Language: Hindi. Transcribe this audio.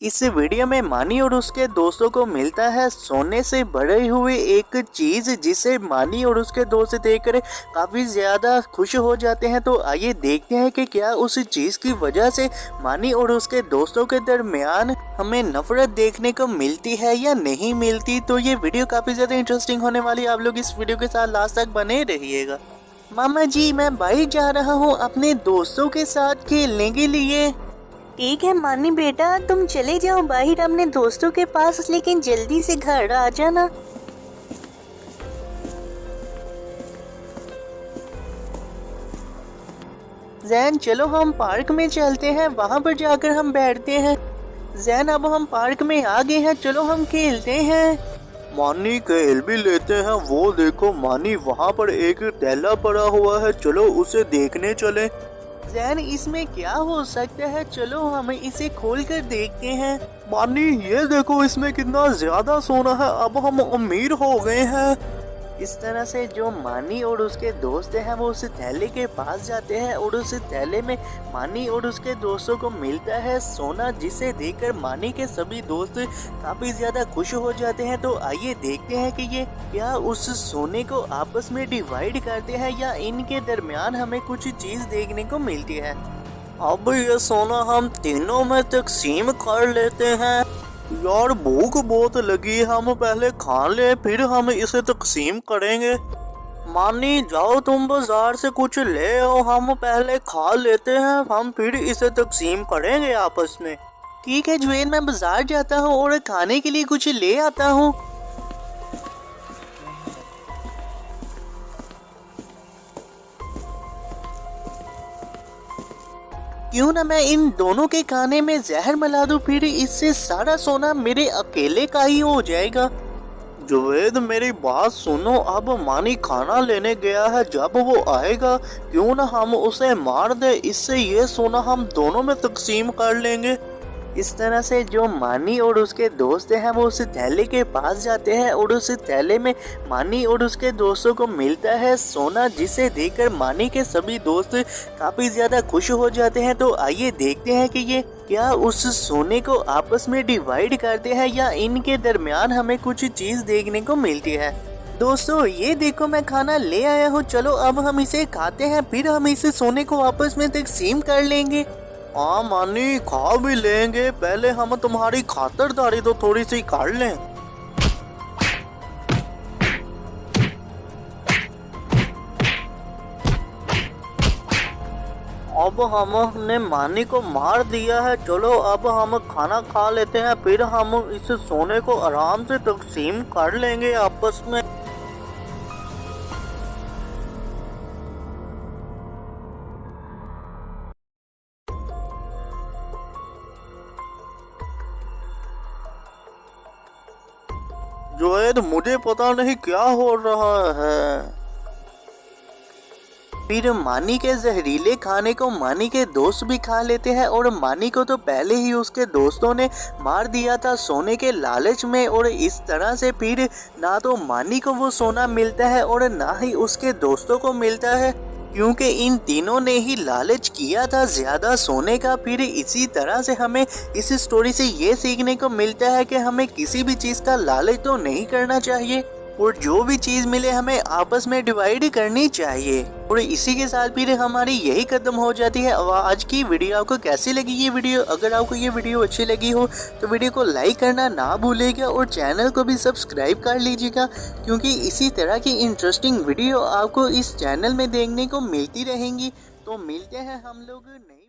इस वीडियो में मानी और उसके दोस्तों को मिलता है सोने से बड़े हुए एक चीज, जिसे मानी और उसके दोस्त देखकर काफी ज्यादा खुश हो जाते हैं। तो आइए देखते हैं कि क्या उस चीज की वजह से मानी और उसके दोस्तों के दरमियान हमें नफरत देखने को मिलती है या नहीं मिलती। तो ये वीडियो काफी ज्यादा इंटरेस्टिंग होने वाली है, आप लोग इस वीडियो के साथ लास्ट तक बने रहिएगा। मामा जी, मैं बाहर जा रहा हूँ अपने दोस्तों के साथ खेलने के लिए। ठीक है मानी बेटा, तुम चले जाओ बाहर अपने दोस्तों के पास, लेकिन जल्दी से घर आ जाना। जैन चलो हम पार्क में चलते हैं, वहाँ पर जाकर हम बैठते हैं। जैन अब हम पार्क में आ गए हैं, चलो हम खेलते हैं। मानी खेल भी लेते हैं। वो देखो मानी, वहाँ पर एक थैला पड़ा हुआ है, चलो उसे देखने चले। जैन इसमें क्या हो सकता है, चलो हम इसे खोल कर देखते हैं। मानी ये देखो, इसमें कितना ज्यादा सोना है, अब हम अमीर हो गए हैं। इस तरह से जो मानी और उसके दोस्त हैं वो उस थैले के पास जाते हैं और उस थैले में मानी और उसके दोस्तों को मिलता है सोना, जिसे देखकर मानी के सभी दोस्त काफी ज्यादा खुश हो जाते हैं। तो आइए देखते हैं कि ये क्या उस सोने को आपस में डिवाइड करते हैं या इनके दरमियान हमें कुछ चीज देखने को मिलती है। अब ये सोना हम तीनों में तकसीम कर लेते हैं। यार भूख बहुत लगी है, हम पहले खा ले फिर हम इसे तकसीम करेंगे। मानी जाओ तुम बाजार से कुछ ले आओ, हम पहले खा लेते हैं, हम फिर इसे तकसीम करेंगे आपस में। ठीक है जुएन, मैं बाजार जाता हूँ और खाने के लिए कुछ ले आता हूँ। क्यों ना मैं इन दोनों के खाने में जहर मिला दूं, फिर इससे सारा सोना मेरे अकेले का ही हो जाएगा। जुवेद मेरी बात सुनो, अब मानी खाना लेने गया है, जब वो आएगा क्यों ना हम उसे मार दे, इससे ये सोना हम दोनों में तकसीम कर लेंगे। इस तरह से जो मानी और उसके दोस्त हैं वो उस थैले के पास जाते हैं और उस थैले में मानी और उसके दोस्तों को मिलता है सोना, जिसे देखकर मानी के सभी दोस्त काफी ज्यादा खुश हो जाते हैं। तो आइए देखते हैं कि ये क्या उस सोने को आपस में डिवाइड करते हैं या इनके दरमियान हमें कुछ चीज देखने को मिलती है। दोस्तों ये देखो, मैं खाना ले आया हूँ, चलो अब हम इसे खाते हैं, फिर हम इसे सोने को आपस में तकसीम कर लेंगे। हाँ मानी खा भी लेंगे, पहले हम तुम्हारी खातिरदारी तो थोड़ी सी कर लें। अब हमने मानी को मार दिया है, चलो अब हम खाना खा लेते हैं, फिर हम इस सोने को आराम से तकसीम कर लेंगे आपस में। जुएद मुझे पता नहीं क्या हो रहा है। फिर मानी के जहरीले खाने को मानी के दोस्त भी खा लेते हैं और मानी को तो पहले ही उसके दोस्तों ने मार दिया था सोने के लालच में, और इस तरह से फिर ना तो मानी को वो सोना मिलता है और ना ही उसके दोस्तों को मिलता है, क्योंकि इन तीनों ने ही लालच किया था ज्यादा सोने का। फिर इसी तरह से हमें इस स्टोरी से ये सीखने को मिलता है कि हमें किसी भी चीज का लालच तो नहीं करना चाहिए और जो भी चीज मिले हमें आपस में डिवाइड करनी चाहिए। और इसी के साथ फिर हमारी यही खत्म हो जाती है आज की वीडियो। आपको कैसी लगी ये वीडियो? अगर आपको ये वीडियो अच्छी लगी हो तो वीडियो को लाइक करना ना भूलिएगा और चैनल को भी सब्सक्राइब कर लीजिएगा, क्योंकि इसी तरह की इंटरेस्टिंग वीडियो आपको इस चैनल में देखने को मिलती रहेंगी। तो मिलते हैं हम लोग नए